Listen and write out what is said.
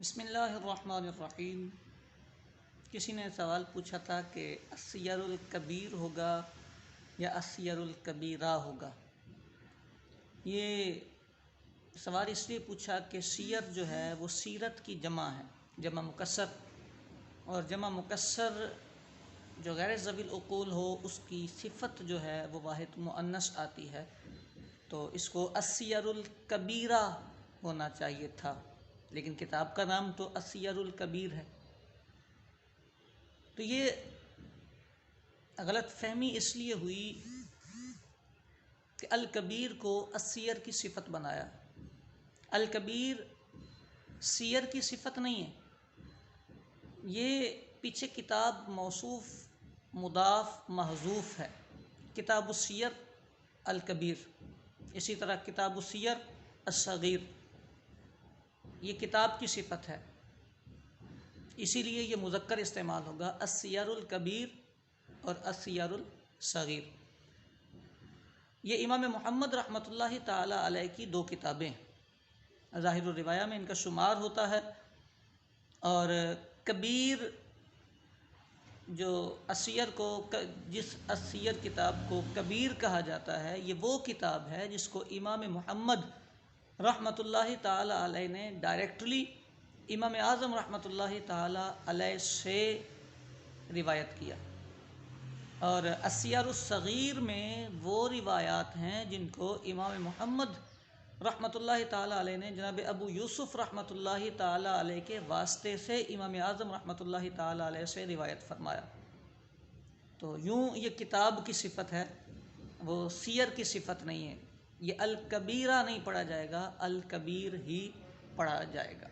بسم اللہ الرحمن الرحیم۔ کسی نے سوال پوچھا تھا کہ السیر الکبیر ہوگا یا السیر الکبیرہ ہوگا۔ یہ سوال اس لیے پوچھا کہ سیر جو ہے وہ سیرت کی جمع ہے، جمع مکسر، اور جمع مکسر جو غیر ذوی العقول ہو اس کی صفت جو ہے وہ واحد مؤنث آتی ہے، تو اس کو السیر الکبیرہ ہونا چاہیے تھا، لیکن کتاب کا نام تو السیر الکبیر ہے۔ تو یہ غلط فہمی اس لیے ہوئی کہ الکبیر کو السیر کی صفت بنایا۔ الکبیر سیر کی صفت نہیں ہے، یہ پیچھے کتاب موصوف مضاف محذوف ہے، کتاب السیر الکبیر، اسی طرح کتاب السیر الصغیر، یہ کتاب کی صفت ہے، اسی لیے یہ مذکر استعمال ہوگا، السیر الکبیر اور السیر الصغیر۔ یہ امام محمد رحمۃ اللہ تعالی علیہ کی دو کتابیں، ظاہر الروایہ میں ان کا شمار ہوتا ہے، اور کبیر جو السیر کو، جس السیر کتاب کو کبیر کہا جاتا ہے، یہ وہ کتاب ہے جس کو امام محمد رحمۃ اللہ تعالی علیہ نے ڈائریکٹلی امام اعظم رحمۃ اللہ تعالی علیہ سے روایت کیا، اور السیر الصغیر میں وہ روایات ہیں جن کو امام محمد رحمۃ اللہ تعالی علیہ نے جناب ابو یوسف رحمۃ اللہ تعالی علیہ کے واسطے سے امام اعظم رحمۃ اللہ تعالی علیہ سے روایت فرمایا۔ تو یوں یہ کتاب کی صفت ہے، وہ سیر کی صفت نہیں ہے۔ یہ الکبیرہ نہیں پڑھا جائے گا، الکبیر ہی پڑھا جائے گا۔